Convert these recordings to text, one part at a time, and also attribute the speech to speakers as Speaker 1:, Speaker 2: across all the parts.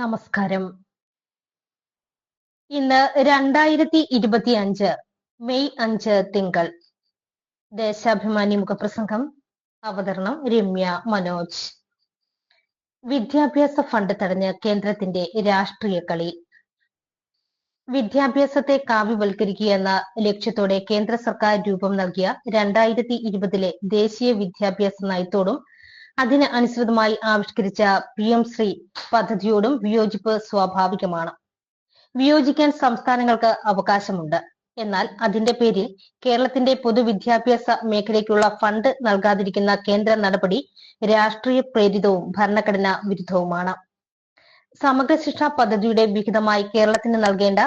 Speaker 1: നമസ്കാരം. ഇന്ന് 2025 മെയ് 5 തിങ്കൾ. ദേശാഭിമാനി മുഖപ്രസംഗം. അവതരണം രമ്യ മനോജ്. വിദ്യാഭ്യാസ ഫണ്ട് തടഞ്ഞ് കേന്ദ്രത്തിന്റെ രാഷ്ട്രീയ കളി. വിദ്യാഭ്യാസത്തെ കാവ്യവൽക്കരിക്കുക എന്ന ലക്ഷ്യത്തോടെ കേന്ദ്ര സർക്കാർ രൂപം നൽകിയ 2020 ദേശീയ വിദ്യാഭ്യാസ നയത്തോടും അതിന് അനുസൃതമായി ആവിഷ്കരിച്ച PM ശ്രീ പദ്ധതിയോടും വിയോജിപ്പ് സ്വാഭാവികമാണ്. വിയോജിക്കാൻ സംസ്ഥാനങ്ങൾക്ക് അവകാശമുണ്ട്. എന്നാൽ അതിന്റെ പേരിൽ കേരളത്തിന്റെ പൊതുവിദ്യാഭ്യാസ മേഖലയ്ക്കുള്ള ഫണ്ട് നൽകാതിരിക്കുന്ന കേന്ദ്ര നടപടി രാഷ്ട്രീയ പ്രേരിതവും ഭരണഘടനാ വിരുദ്ധവുമാണ്. സമഗ്ര ശിക്ഷാ പദ്ധതിയുടെ വിഹിതമായി കേരളത്തിന് നൽകേണ്ട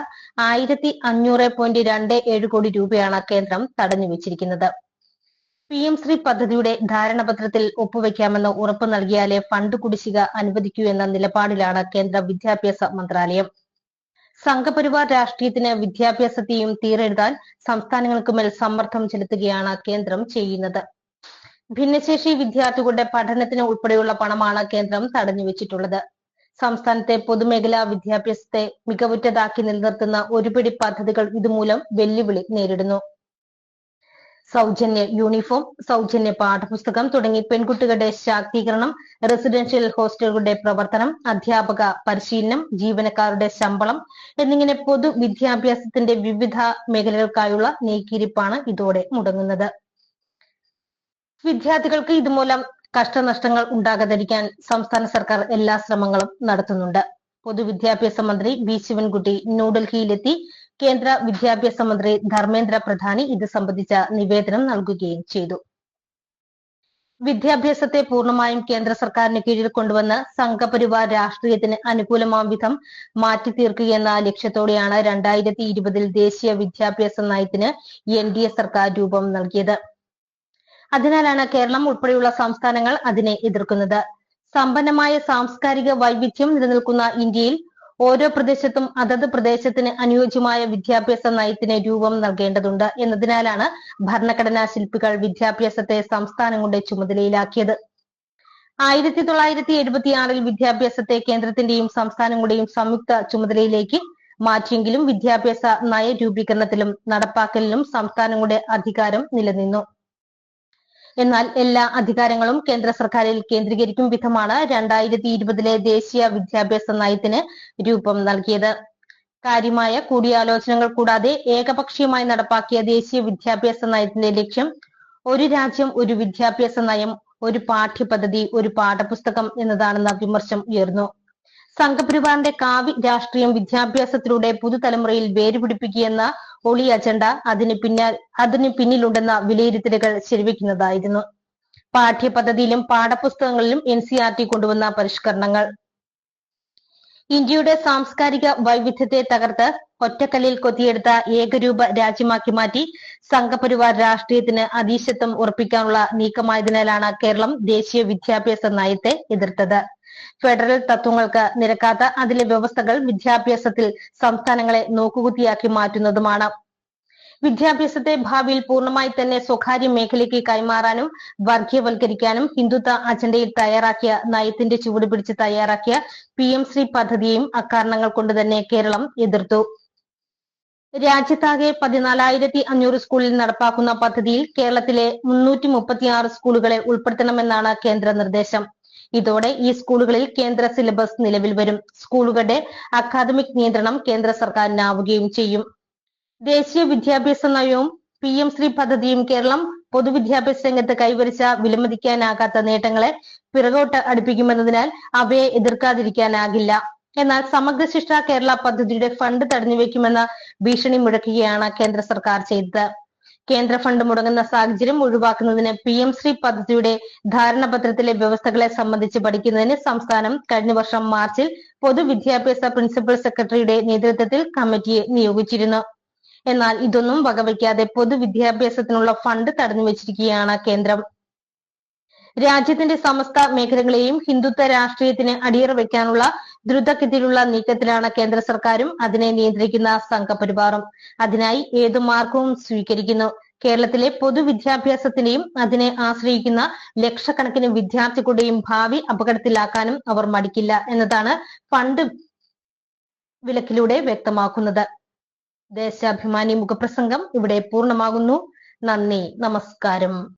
Speaker 1: 1500.27 കോടി രൂപയാണ് കേന്ദ്രം തടഞ്ഞുവച്ചിരിക്കുന്നത്. PM ശ്രീ പദ്ധതിയുടെ ധാരണാപത്രത്തിൽ ഒപ്പുവെക്കാമെന്ന് ഉറപ്പ് നൽകിയാലേ ഫണ്ട് കുടിശ്ശിക അനുവദിക്കൂ എന്ന നിലപാടിലാണ് കേന്ദ്ര വിദ്യാഭ്യാസ മന്ത്രാലയം. സംഘപരിവാർ രാഷ്ട്രീയത്തിന് വിദ്യാഭ്യാസത്തെയും തീരെഴുതാൻ സംസ്ഥാനങ്ങൾക്കുമേൽ സമ്മർദ്ദം ചെലുത്തുകയാണ് കേന്ദ്രം ചെയ്യുന്നത്. ഭിന്നശേഷി വിദ്യാർത്ഥികളുടെ പഠനത്തിന് ഉൾപ്പെടെയുള്ള പണമാണ് കേന്ദ്രം തടഞ്ഞുവച്ചിട്ടുള്ളത്. സംസ്ഥാനത്തെ പൊതുമേഖലാ വിദ്യാഭ്യാസത്തെ മികവുറ്റതാക്കി നിലനിർത്തുന്ന ഒരുപിടി പദ്ധതികൾ ഇതുമൂലം വെല്ലുവിളി നേരിടുന്നു. സൗജന്യ യൂണിഫോം, സൗജന്യ പാഠപുസ്തകം തുടങ്ങി പെൺകുട്ടികളുടെ ശാക്തീകരണം, റെസിഡൻഷ്യൽ ഹോസ്റ്റലുകളുടെ പ്രവർത്തനം, അധ്യാപക പരിശീലനം, ജീവനക്കാരുടെ ശമ്പളം എന്നിങ്ങനെ പൊതുവിദ്യാഭ്യാസത്തിന്റെ വിവിധ മേഖലകൾക്കായുള്ള നീക്കിയിരിപ്പാണ് ഇതോടെ മുടങ്ങുന്നത്. വിദ്യാർത്ഥികൾക്ക് ഇതുമൂലം കഷ്ടനഷ്ടങ്ങൾ ഉണ്ടാകാതിരിക്കാൻ സംസ്ഥാന സർക്കാർ എല്ലാ ശ്രമങ്ങളും നടത്തുന്നുണ്ട്. പൊതുവിദ്യാഭ്യാസ മന്ത്രി വി ശിവൻകുട്ടി ന്യൂഡൽഹിയിലെത്തി കേന്ദ്ര വിദ്യാഭ്യാസ മന്ത്രി ധർമ്മേന്ദ്ര പ്രധാനി ഇത് സംബന്ധിച്ച നിവേദനം നൽകുകയും ചെയ്തു. വിദ്യാഭ്യാസത്തെ പൂർണ്ണമായും കേന്ദ്ര സർക്കാരിന് കീഴിൽ കൊണ്ടുവന്ന് സംഘപരിവാർ രാഷ്ട്രീയത്തിന് അനുകൂലമാം വിധം മാറ്റി തീർക്കുകയെന്ന ലക്ഷ്യത്തോടെയാണ് 2020 ദേശീയ വിദ്യാഭ്യാസ നയത്തിന് NDA സർക്കാർ രൂപം നൽകിയത്. അതിനാലാണ് കേരളം ഉൾപ്പെടെയുള്ള സംസ്ഥാനങ്ങൾ അതിനെ എതിർക്കുന്നത്. സമ്പന്നമായ സാംസ്കാരിക വൈവിധ്യം നിലനിൽക്കുന്ന ഇന്ത്യയിൽ ഓരോ പ്രദേശത്തും അതത് പ്രദേശത്തിന് അനുയോജ്യമായ വിദ്യാഭ്യാസ നയത്തിന് രൂപം നൽകേണ്ടതുണ്ട് എന്നതിനാലാണ് ഭരണഘടനാ ശില്പികൾ വിദ്യാഭ്യാസത്തെ സംസ്ഥാനങ്ങളുടെ ചുമതലയിലാക്കിയത്. 1976 വിദ്യാഭ്യാസത്തെ കേന്ദ്രത്തിന്റെയും സംസ്ഥാനങ്ങളുടെയും സംയുക്ത ചുമതലയിലേക്ക് മാറ്റിയെങ്കിലും വിദ്യാഭ്യാസ നയ രൂപീകരണത്തിലും നടപ്പാക്കലിലും സംസ്ഥാനങ്ങളുടെ അധികാരം നിലനിന്നു. എന്നാൽ എല്ലാ അധികാരങ്ങളും കേന്ദ്ര സർക്കാരിൽ കേന്ദ്രീകരിക്കും വിധമാണ് 2020 ദേശീയ വിദ്യാഭ്യാസ നയത്തിന് രൂപം നൽകിയത്. കാര്യമായ കൂടിയാലോചനകൾ കൂടാതെ ഏകപക്ഷീയമായി നടപ്പാക്കിയ ദേശീയ വിദ്യാഭ്യാസ നയത്തിന്റെ ലക്ഷ്യം ഒരു രാജ്യം ഒരു വിദ്യാഭ്യാസ നയം, ഒരു പാഠ്യപദ്ധതി, ഒരു പാഠപുസ്തകം എന്നതാണെന്ന വിമർശം ഉയർന്നു. സംഘപരിവാറിന്റെ കാവ്യ രാഷ്ട്രീയം വിദ്യാഭ്യാസത്തിലൂടെ പുതുതലമുറയിൽ വേരുപിടിപ്പിക്കുകയെന്ന ഒളി അജണ്ട അതിന് പിന്നിലുണ്ടെന്ന വിലയിരുത്തലുകൾ ശരിവെക്കുന്നതായിരുന്നു. പാഠ്യപദ്ധതിയിലും പാഠപുസ്തകങ്ങളിലും NCERT കൊണ്ടുവന്ന പരിഷ്കരണങ്ങൾ ഇന്ത്യയുടെ സാംസ്കാരിക വൈവിധ്യത്തെ തകർത്ത് ഒറ്റക്കല്ലിൽ കൊത്തിയെടുത്ത ഏകരൂപ രാജ്യമാക്കി മാറ്റി സംഘപരിവാർ രാഷ്ട്രീയത്തിന് അധീശത്വം ഉറപ്പിക്കാനുള്ള നീക്കമായതിനാലാണ് കേരളം ദേശീയ വിദ്യാഭ്യാസ നയത്തെ എതിർത്തത്. ഫെഡറൽ തത്വങ്ങൾക്ക് നിരക്കാത്ത അതിലെ വ്യവസ്ഥകൾ വിദ്യാഭ്യാസത്തിൽ സംസ്ഥാനങ്ങളെ നോക്കുകുത്തിയാക്കി മാറ്റുന്നതുമാണ്. വിദ്യാഭ്യാസത്തെ ഭാവിയിൽ പൂർണ്ണമായി തന്നെ സ്വകാര്യ മേഖലയ്ക്ക് കൈമാറാനും വർഗീയവൽക്കരിക്കാനും ഹിന്ദുത്വ അജണ്ടയിൽ തയ്യാറാക്കിയ നയത്തിന്റെ ചുവട് പിടിച്ച് തയ്യാറാക്കിയ PM ശ്രീ പദ്ധതിയെയും അക്കാരണങ്ങൾ കൊണ്ട് തന്നെ കേരളം എതിർത്തു. രാജ്യത്താകെ 14,500 സ്കൂളിൽ നടപ്പാക്കുന്ന പദ്ധതിയിൽ കേരളത്തിലെ 336 സ്കൂളുകളെ ഉൾപ്പെടുത്തണമെന്നാണ് കേന്ദ്ര നിർദ്ദേശം. ഇതോടെ ഈ സ്കൂളുകളിൽ കേന്ദ്ര സിലബസ് നിലവിൽ വരും. സ്കൂളുകളുടെ അക്കാദമിക് നിയന്ത്രണം കേന്ദ്ര സർക്കാരിനാവുകയും ചെയ്യും. ദേശീയ വിദ്യാഭ്യാസ നയവും PM ശ്രീ പദ്ധതിയും കേരളം പൊതുവിദ്യാഭ്യാസ രംഗത്ത് കൈവരിച്ച വിലമതിക്കാനാകാത്ത നേട്ടങ്ങളെ പിറകോട്ട് അടുപ്പിക്കുമെന്നതിനാൽ അവയെ എതിർക്കാതിരിക്കാനാകില്ല. എന്നാൽ സമഗ്ര ശിക്ഷ കേരള പദ്ധതിയുടെ ഫണ്ട് തടഞ്ഞുവെക്കുമെന്ന ഭീഷണി മുഴക്കുകയാണ് കേന്ദ്ര സർക്കാർ ചെയ്തത്. കേന്ദ്ര ഫണ്ട് മുടങ്ങുന്ന സാഹചര്യം ഒഴിവാക്കുന്നതിന് PM ശ്രീ പദ്ധതിയുടെ ധാരണാപത്രത്തിലെ വ്യവസ്ഥകളെ സംബന്ധിച്ച് പഠിക്കുന്നതിന് സംസ്ഥാനം കഴിഞ്ഞ വർഷം മാർച്ചിൽ പൊതുവിദ്യാഭ്യാസ പ്രിൻസിപ്പൽ സെക്രട്ടറിയുടെ നേതൃത്വത്തിൽ കമ്മിറ്റിയെ നിയോഗിച്ചിരുന്നു. എന്നാൽ ഇതൊന്നും വകവയ്ക്കാതെ പൊതുവിദ്യാഭ്യാസത്തിനുള്ള ഫണ്ട് തടഞ്ഞുവച്ചിരിക്കുകയാണ് കേന്ദ്രം. രാജ്യത്തിന്റെ സമസ്ത മേഖലകളെയും ഹിന്ദുത്വ രാഷ്ട്രീയത്തിന് അടിയറ വയ്ക്കാനുള്ള ദ്രുതഗതിയിലുള്ള നീക്കത്തിലാണ് കേന്ദ്ര സർക്കാരും അതിനെ നിയന്ത്രിക്കുന്ന സംഘപരിവാറും. അതിനായി ഏതു മാർഗവും സ്വീകരിക്കുന്നു. കേരളത്തിലെ പൊതുവിദ്യാഭ്യാസത്തിന്റെയും അതിനെ ആശ്രയിക്കുന്ന ലക്ഷക്കണക്കിന് വിദ്യാർത്ഥികളുടെയും ഭാവി അപകടത്തിലാക്കാനും അവർ മടിക്കില്ല എന്നതാണ് ഫണ്ട് വിലക്കിലൂടെ വ്യക്തമാക്കുന്നത്. ദേശാഭിമാനി മുഖപ്രസംഗം ഇവിടെ പൂർണ്ണമാകുന്നു. നന്ദി, നമസ്കാരം.